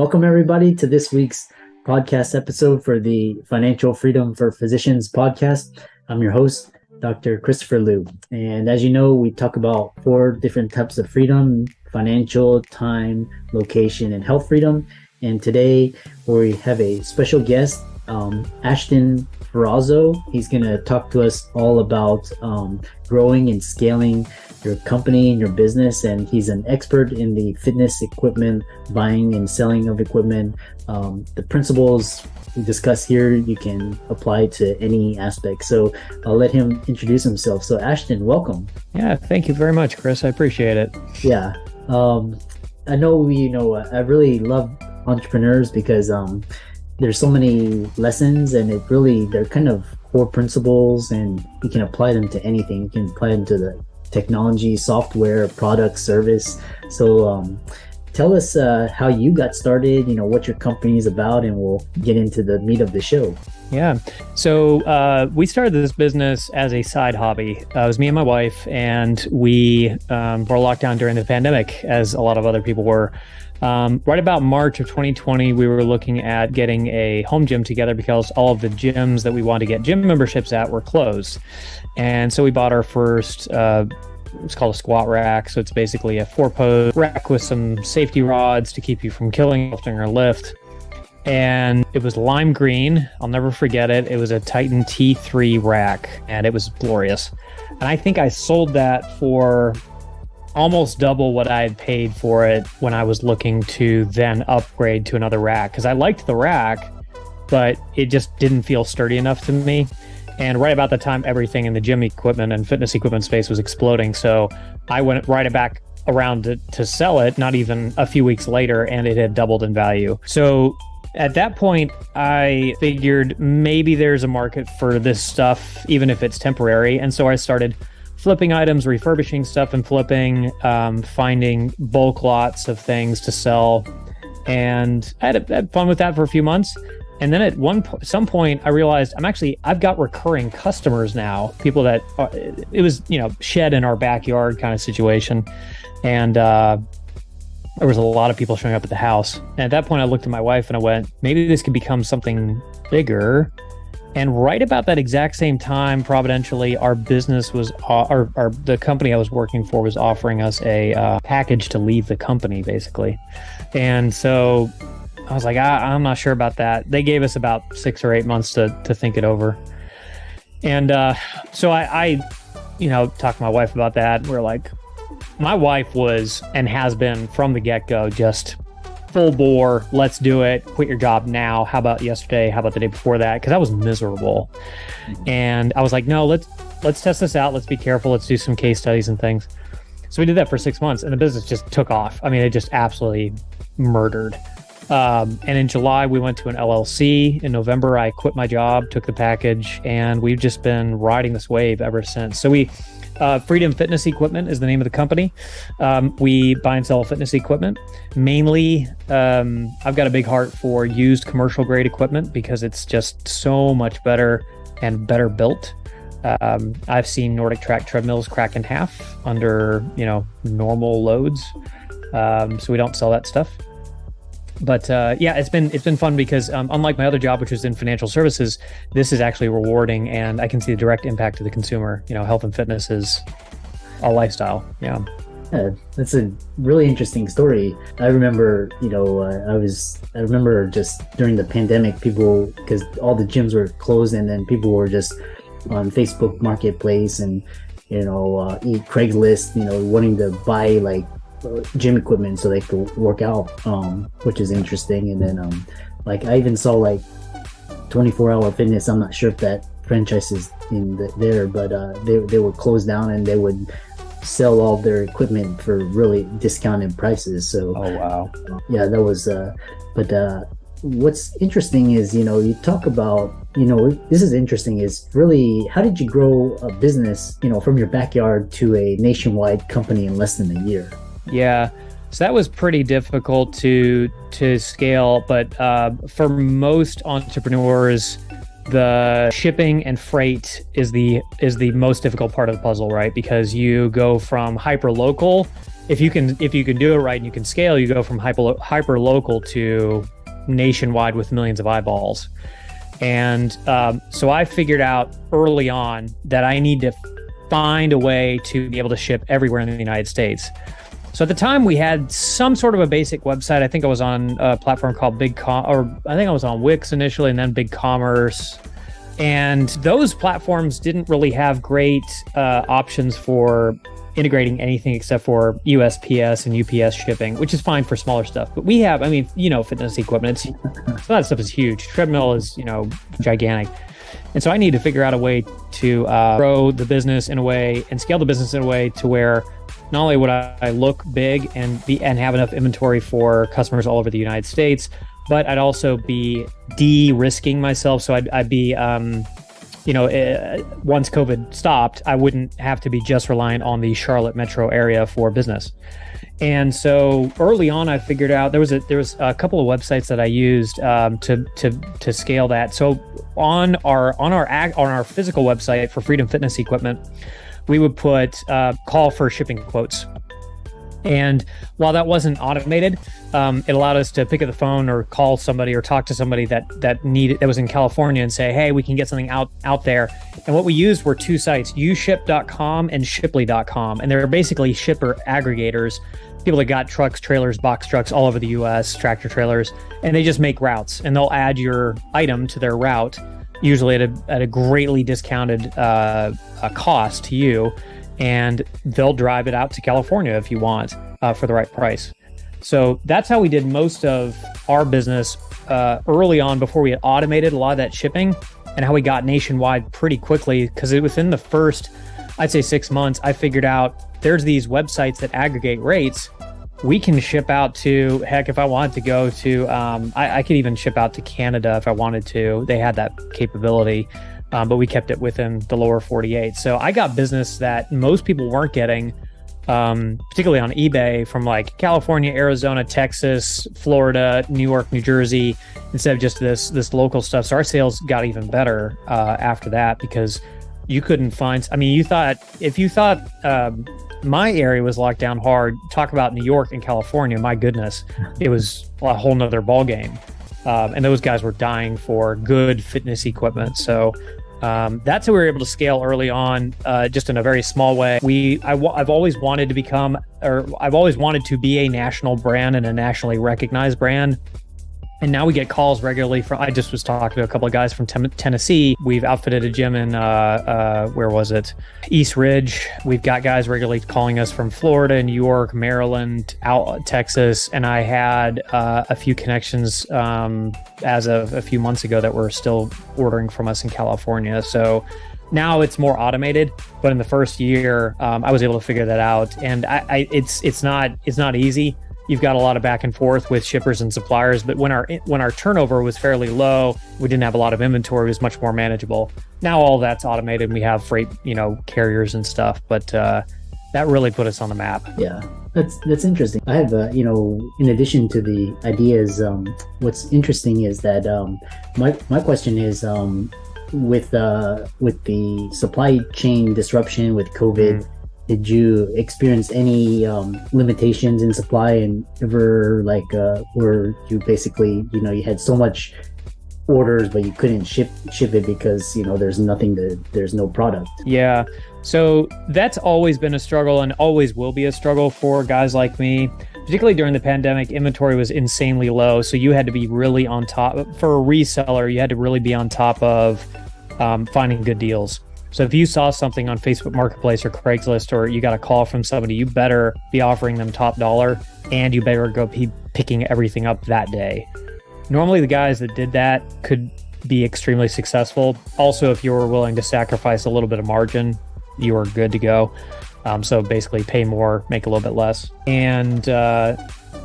Welcome, everybody, to this week's podcast episode for the Financial Freedom for Physicians podcast. I'm your host, Dr. Christopher Liu. And as you know, we talk about 4 different types of freedom: financial, time, location, and health freedom. And today we have a special guest, Ashton Ferrazzo. He's going to talk to us all about growing and scaling your company and your business. And he's an expert in the fitness equipment, buying and selling of equipment. The principles we discuss here, you can apply to any aspect. So I'll let him introduce himself. So Ashton, welcome. Yeah, thank you very much, Chris. I appreciate it. Yeah. I know, I really love entrepreneurs because there's so many lessons, and they're kind of core principles, and you can apply them to anything. You can apply them to the technology, software, product, service. So tell us how you got started, what your company is about, and we'll get into the meat of the show. Yeah. So we started this business as a side hobby. It was me and my wife, and we were locked down during the pandemic, as a lot of other people were. Right about March of 2020, we were looking at getting a home gym together because all of the gyms that we wanted to get gym memberships at were closed. And so we bought our first, it's called a squat rack. So it's basically a 4-post rack with some safety rods to keep you from killing lifting or lift. And it was lime green. I'll never forget it. It was a Titan T3 rack, and it was glorious. And I think I sold that for almost double what I had paid for it when I was looking to then upgrade to another rack, because I liked the rack, but it just didn't feel sturdy enough to me. And right about the time everything in the gym equipment and fitness equipment space was exploding, so I went right back around to sell it, not even a few weeks later, and it had doubled in value. So at that point, I figured maybe there's a market for this stuff, even if it's temporary. And so I started flipping items, refurbishing stuff and flipping, finding bulk lots of things to sell. And I had fun with that for a few months. And then at some point, I realized I've got recurring customers now, people that, it was, shed in our backyard kind of situation. And there was a lot of people showing up at the house. And at that point, I looked at my wife and I went, maybe this could become something bigger. And right about that exact same time, providentially, our business was, the company I was working for was offering us a package to leave the company, basically. And so I was like, I'm not sure about that. They gave us about 6 or 8 months to think it over. And so I talked to my wife about that. We're like, my wife was and has been from the get-go just full bore, let's do it, quit your job now. How about yesterday? How about the day before that? Because I was miserable. And I was like, no, let's test this out. Let's be careful. Let's do some case studies and things. So we did that for 6 months, and the business just took off. I mean, it just absolutely murdered. And in July, we went to an LLC. In November, I quit my job, took the package, and we've just been riding this wave ever since. So Freedom Fitness Equipment is the name of the company. We buy and sell fitness equipment. Mainly, I've got a big heart for used commercial grade equipment because it's just so much better and better built. I've seen Nordic Track treadmills crack in half under, normal loads. So we don't sell that stuff. But it's been fun because unlike my other job, which was in financial services, this is actually rewarding, and I can see the direct impact to the consumer. Health and fitness is a lifestyle. Yeah, that's a really interesting story. I remember, I remember just during the pandemic, people, because all the gyms were closed, and then people were just on Facebook Marketplace and Craigslist, wanting to buy like gym equipment so they could work out, which is interesting. And then I even saw like 24-hour fitness. I'm not sure if that franchise is there, but they were closed down, and they would sell all their equipment for really discounted prices. So oh wow, that was but what's interesting is, you talk about, this is interesting, is really, how did you grow a business, from your backyard to a nationwide company in less than a year? Yeah, so that was pretty difficult to scale, but for most entrepreneurs, the shipping and freight is the most difficult part of the puzzle, right? Because you go from hyper local if you can do it right and you can scale, you go from hyper local to nationwide with millions of eyeballs. And so I figured out early on that I need to find a way to be able to ship everywhere in the United States. So at the time we had some sort of a basic website. I think I was on a platform called I think I was on Wix initially and then BigCommerce. And those platforms didn't really have great options for integrating anything except for USPS and UPS shipping, which is fine for smaller stuff. But we have, fitness equipment. So that stuff is huge. Treadmill is, gigantic. And so I need to figure out a way to grow the business in a way and scale the business in a way to where not only would I look big and have enough inventory for customers all over the United States, but I'd also be de-risking myself. So I'd be, once COVID stopped, I wouldn't have to be just reliant on the Charlotte metro area for business. And so early on, I figured out there was a couple of websites that I used to scale that. So on our physical website for Freedom Fitness Equipment, we would put call for shipping quotes. And while that wasn't automated, it allowed us to pick up the phone or call somebody or talk to somebody that was in California and say, hey, we can get something out there. And what we used were two sites, uship.com and shiply.com. And they're basically shipper aggregators, people that got trucks, trailers, box trucks all over the US, tractor trailers, and they just make routes and they'll add your item to their route, usually at a greatly discounted cost to you. And they'll drive it out to California if you want for the right price. So that's how we did most of our business early on before we had automated a lot of that shipping, and how we got nationwide pretty quickly, because within the first, I'd say 6 months, I figured out there's these websites that aggregate rates. We can ship out to, heck, if I wanted to go to, I could even ship out to Canada if I wanted to. They had that capability. But we kept it within the lower 48. So I got business that most people weren't getting, particularly on eBay, from like California, Arizona, Texas, Florida, New York, New Jersey, instead of just this local stuff. So our sales got even better after that, because you couldn't find, if you thought my area was locked down hard, talk about New York and California, my goodness, it was a whole nother ballgame. And those guys were dying for good fitness equipment. So that's how we were able to scale early on, just in a very small way. I've always wanted to be a national brand and a nationally recognized brand. And now we get calls regularly from, I just was talking to a couple of guys from Tennessee. We've outfitted a gym in, where was it? East Ridge. We've got guys regularly calling us from Florida, New York, Maryland, Texas. And I had a few connections as of a few months ago that were still ordering from us in California. So now it's more automated, but in the first year, I was able to figure that out. And it's not easy. You've got a lot of back and forth with shippers and suppliers, but when our turnover was fairly low, we didn't have a lot of inventory, it was much more manageable. Now all that's automated and we have freight, carriers and stuff, but that really put us on the map. Yeah, that's interesting. I have, in addition to the ideas, what's interesting is that my question is, with the supply chain disruption with COVID, did you experience any limitations in supply, and ever where you basically, you had so much orders but you couldn't ship it because there's no product? Yeah, so that's always been a struggle and always will be a struggle for guys like me. Particularly during the pandemic, inventory was insanely low, so you had to be really on top. For a reseller, you had to really be on top of finding good deals. So if you saw something on Facebook Marketplace or Craigslist, or you got a call from somebody, you better be offering them top dollar, and you better go picking everything up that day. Normally, the guys that did that could be extremely successful. Also, if you were willing to sacrifice a little bit of margin, you were good to go. So basically pay more, make a little bit less. And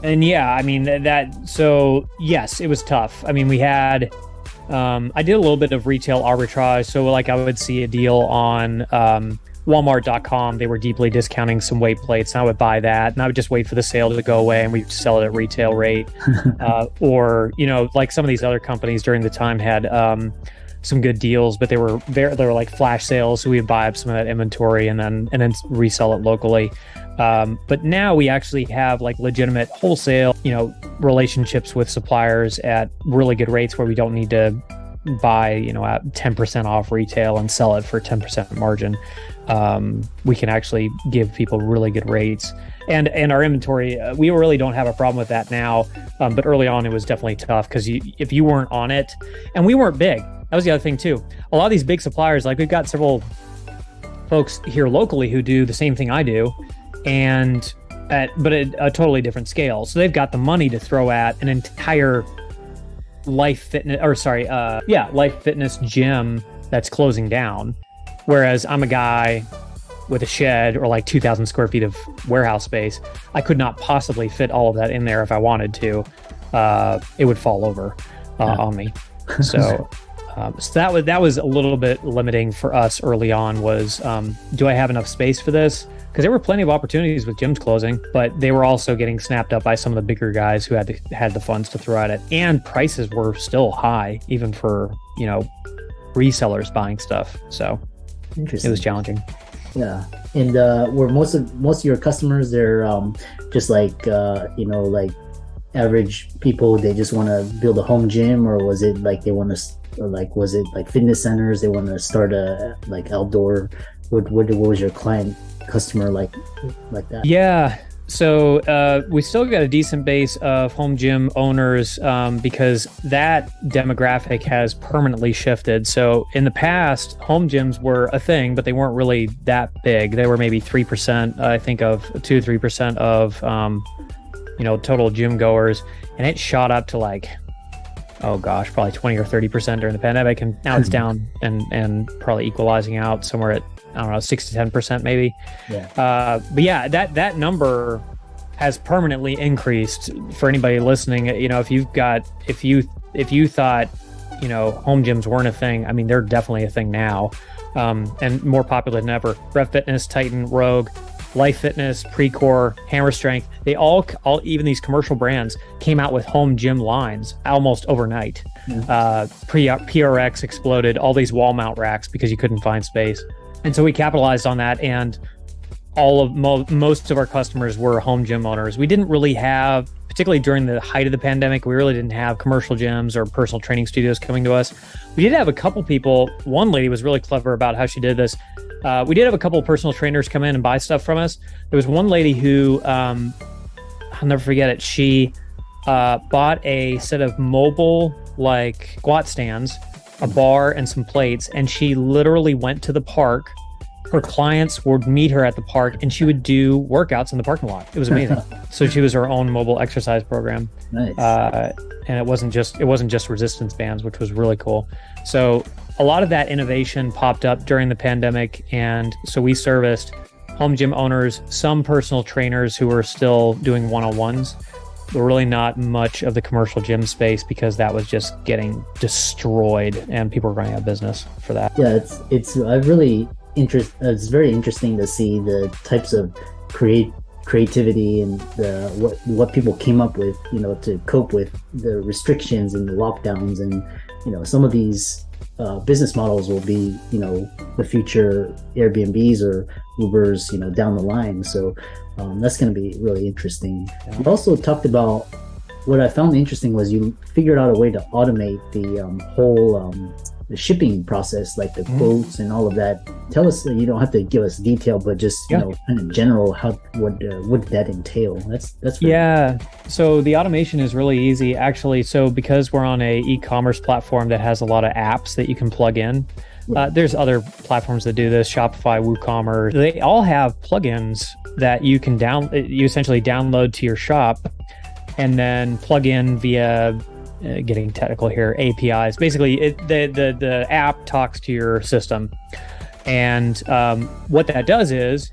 yeah, so yes, it was tough. We had, I did a little bit of retail arbitrage. So I would see a deal on Walmart.com. They were deeply discounting some weight plates, and I would buy that, and I would just wait for the sale to go away, and we'd sell it at retail rate. Or, some of these other companies during the time had some good deals, but they were like flash sales. So we would buy up some of that inventory and then resell it locally. But now we actually have like legitimate wholesale, relationships with suppliers at really good rates where we don't need to buy, at 10% off retail and sell it for 10% margin. We can actually give people really good rates. And our inventory, we really don't have a problem with that now. But early on, it was definitely tough because if you weren't on it, and we weren't big, that was the other thing too. A lot of these big suppliers, like we've got several folks here locally who do the same thing I do, but at a totally different scale. So they've got the money to throw at an entire life fitness gym that's closing down. Whereas I'm a guy with a shed or like 2,000 square feet of warehouse space. I could not possibly fit all of that in there if I wanted to. It would fall over on me. So that was a little bit limiting for us early on was, do I have enough space for this? Because there were plenty of opportunities with gyms closing, but they were also getting snapped up by some of the bigger guys who had the funds to throw at it. And prices were still high, even for, resellers buying stuff. So it was challenging. Yeah. And were most of your customers, they're just like, like average people, they just want to build a home gym, or was it like they want to, was it like fitness centers, they want to start a like outdoor, what was your customer like that? Yeah. So we still got a decent base of home gym owners because that demographic has permanently shifted. So in the past, home gyms were a thing, but they weren't really that big. They were maybe 3%, I think, of 2-3% of total gym goers, and it shot up to like, oh gosh, probably 20 or 30% during the pandemic, and now it's down and probably equalizing out somewhere at, I don't know, 6 to 10% maybe. Yeah. But yeah, that number has permanently increased. For anybody listening, if you thought, home gyms weren't a thing, I mean, they're definitely a thing now, and more popular than ever. Rev Fitness, Titan, Rogue, Life Fitness, Precor, Hammer Strength, they all even these commercial brands came out with home gym lines almost overnight. PRX exploded, all these wall mount racks because you couldn't find space. And so we capitalized on that, and most of our customers were home gym owners. We didn't really have, particularly during the height of the pandemic, we really didn't have commercial gyms or personal training studios coming to us. We did have a couple people. One lady was really clever about how she did this. We did have a couple of personal trainers come in and buy stuff from us. There was one lady who, I'll never forget it. She bought a set of mobile like squat stands, a bar, and some plates, and she literally went to the park. Her clients would meet her at the park, and she would do workouts in the parking lot. It was amazing. So she was her own mobile exercise program. Nice. And it wasn't just resistance bands, which was really cool. So a lot of that innovation popped up during the pandemic, and so we serviced home gym owners, some personal trainers who were still doing one-on-ones. But really not much of the commercial gym space because that was just getting destroyed, and people were running out of business for that. Yeah, it's very interesting to see the types of creativity and what people came up with, to cope with the restrictions and the lockdowns, and some of these business models will be the future Airbnbs or Ubers down the line. So that's going to be really interesting. Yeah. You also talked about, what I found interesting was you figured out a way to automate the whole the shipping process, like the quotes and all of that. Tell us, you don't have to give us detail, but just kind of general, what did that entail? That's yeah. So the automation is really easy, actually. So because we're on a e-commerce platform that has a lot of apps that you can plug in, there's other platforms that do this, Shopify, WooCommerce. They all have plugins that you can you essentially download to your shop and then plug in via getting technical here, APIs. Basically, the app talks to your system, and what that does is,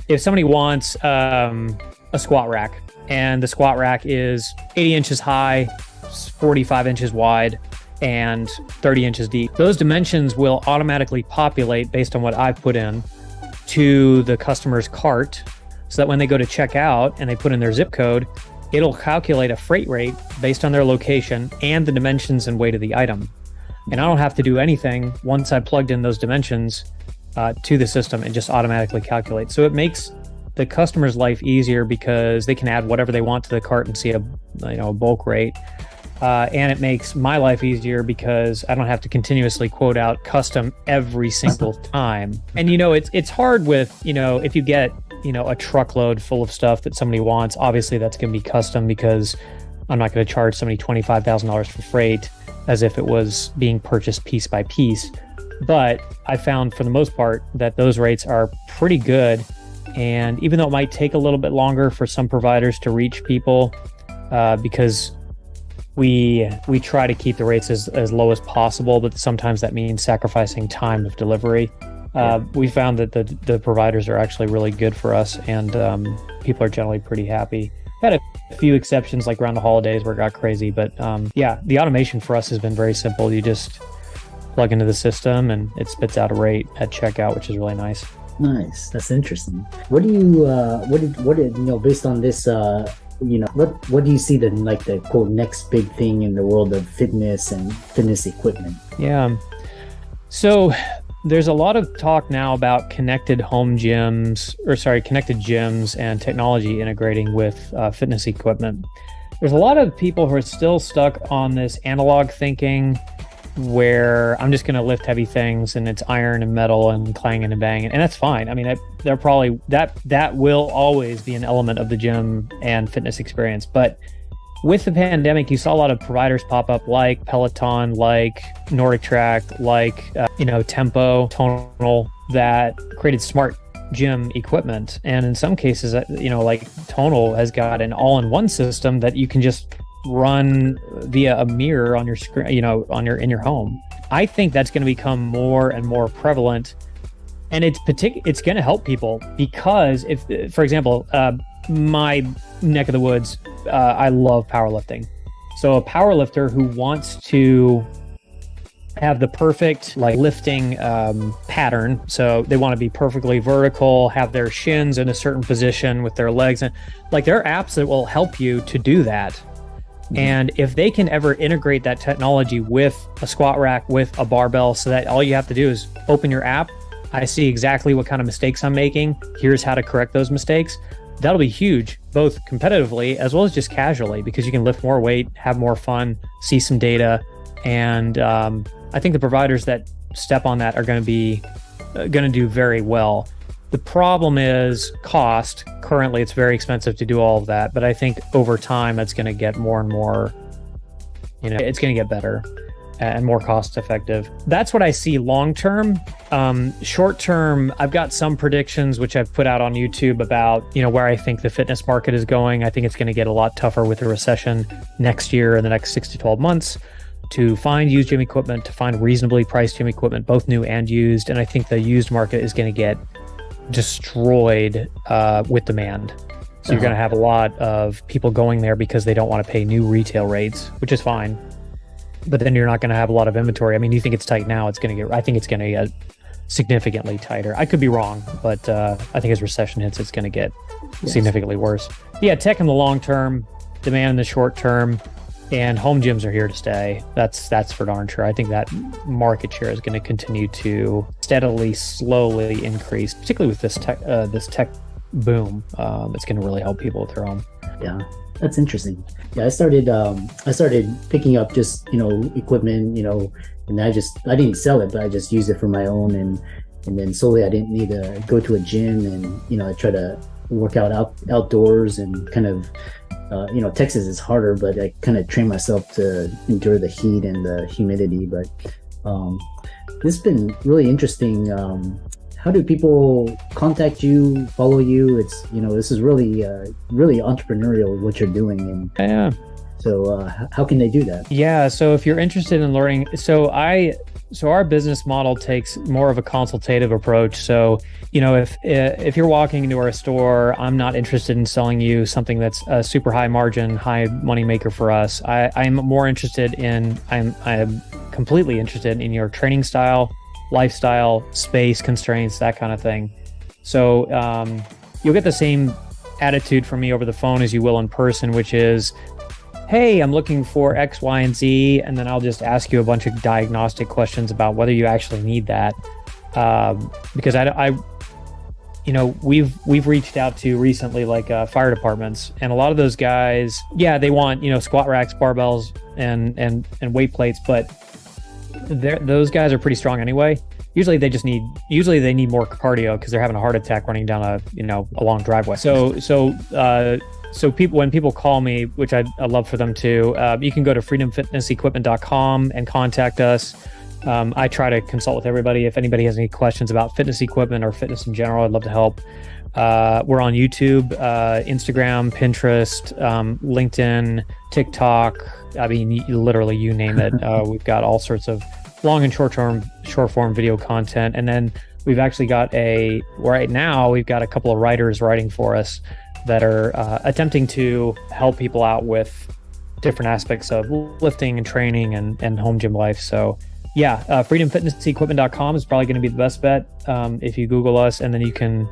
if somebody wants a squat rack, and the squat rack is 80 inches high, 45 inches wide, and 30 inches deep, those dimensions will automatically populate based on what I put in to the customer's cart, so that when they go to check out and they put in their zip code, it'll calculate a freight rate based on their location and the dimensions and weight of the item. and I don't have to do anything once I plugged in those dimensions to the system and just automatically calculate. So it makes the customer's life easier because they can add whatever they want to the cart and see a bulk rate. And it makes my life easier because I don't have to continuously quote out custom every single time. And, it's hard with, if you get, a truckload full of stuff that somebody wants, obviously that's going to be custom because I'm not going to charge somebody $25,000 for freight as if it was being purchased piece by piece. But I found for the most part that those rates are pretty good. And even though it might take a little bit longer for some providers to reach people, because we try to keep the rates as low as possible, but sometimes that means sacrificing time of delivery. We found that the providers are actually really good for us, and people are generally pretty happy. Had a few exceptions like around the holidays where it got crazy, but the automation for us has been very simple. You just plug into the system and it spits out a rate at checkout, which is really nice. Nice. That's interesting. What do you based on this, what do you see the quote next big thing in the world of fitness and fitness equipment? Yeah. So there's a lot of talk now about connected gyms and technology integrating with fitness equipment. There's a lot of people who are still stuck on this analog thinking where I'm just going to lift heavy things and it's iron and metal and clanging and banging. And that's fine. I mean, they're probably that will always be an element of the gym and fitness experience. But with the pandemic, you saw a lot of providers pop up like Peloton, like Nordic Track, like, Tempo, Tonal, that created smart gym equipment. And in some cases, like Tonal has got an all-in-one system that you can just run via a mirror on your screen, in your home. I think that's going to become more and more prevalent, and it's going to help people because if, for example, my neck of the woods, I love powerlifting. So a powerlifter who wants to have the perfect lifting pattern, so they want to be perfectly vertical, have their shins in a certain position with their legs, and there are apps that will help you to do that. And if they can ever integrate that technology with a squat rack, with a barbell, so that all you have to do is open your app, I see exactly what kind of mistakes I'm making, here's how to correct those mistakes, that'll be huge, both competitively as well as just casually, because you can lift more weight, have more fun, see some data. And I think the providers that step on that are going to do very well. The problem is cost. Currently, it's very expensive to do all of that, but I think over time, it's going to get more and more, it's going to get better and more cost effective. That's what I see long term. Short term, I've got some predictions, which I've put out on YouTube about, where I think the fitness market is going. I think it's going to get a lot tougher with the recession next year in the next 6 to 12 months to find used gym equipment, to find reasonably priced gym equipment, both new and used. And I think the used market is going to get destroyed with demand. So you're going to have a lot of people going there because they don't want to pay new retail rates, which is fine. But then you're not going to have a lot of inventory. I mean, you think it's tight now, I think it's going to get significantly tighter. I could be wrong, but I think as recession hits, it's going to get significantly worse. Yeah, tech in the long term, demand in the short term, and home gyms are here to stay. That's for darn sure. I think that market share is going to continue to steadily, slowly increase, particularly with this tech boom. It's going to really help people with their home. Yeah, that's interesting. Yeah, I started picking up just equipment, and I didn't sell it, but I just used it for my own, and then slowly I didn't need to go to a gym, and I try to work out outdoors and kind of. Texas is harder, but I kind of train myself to endure the heat and the humidity. But this has been really interesting. How do people contact you, follow you? It's this is really entrepreneurial what you're doing. And yeah. So how can they do that? Yeah. So if you're interested in learning, so our business model takes more of a consultative approach. So, if you're walking into our store, I'm not interested in selling you something that's a super high margin, high money maker for us. I'm more interested I'm completely interested in your training style, lifestyle, space constraints, that kind of thing. So you'll get the same attitude from me over the phone as you will in person, which is hey, I'm looking for X, Y, and Z, and then I'll just ask you a bunch of diagnostic questions about whether you actually need that. Because we've reached out to recently like fire departments, and a lot of those guys, yeah, they want squat racks, barbells, and weight plates, but those guys are pretty strong anyway. Usually they need more cardio because they're having a heart attack running down a long driveway. So when people call me, which I'd love for them to, you can go to freedomfitnessequipment.com and contact us. I try to consult with everybody. If anybody has any questions about fitness equipment or fitness in general, I'd love to help. We're on YouTube, Instagram, Pinterest, LinkedIn, TikTok. I mean, literally, you name it. We've got all sorts of long and short form video content. And then we've actually got right now, we've got a couple of writers writing for us that are attempting to help people out with different aspects of lifting and training and home gym life. So yeah, freedomfitnessequipment.com is probably going to be the best bet if you Google us, and then you can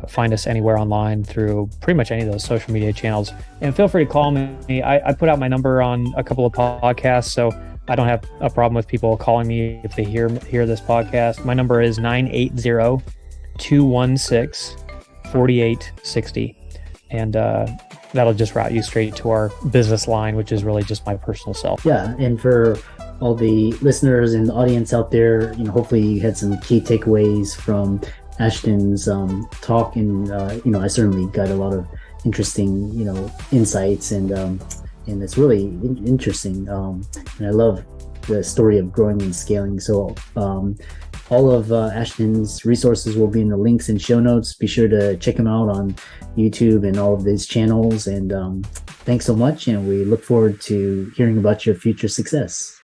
find us anywhere online through pretty much any of those social media channels. And feel free to call me. I put out my number on a couple of podcasts, so I don't have a problem with people calling me if they hear this podcast. My number is 980-216-4860. And that'll just route you straight to our business line, which is really just my personal cell. Yeah, and for all the listeners and the audience out there, hopefully you had some key takeaways from Ashton's talk, and I certainly got a lot of interesting insights, and it's really interesting, and I love the story of growing and scaling. So all of Ashton's resources will be in the links and show notes. Be sure to check him out on YouTube and all of these channels, and thanks so much, and we look forward to hearing about your future success.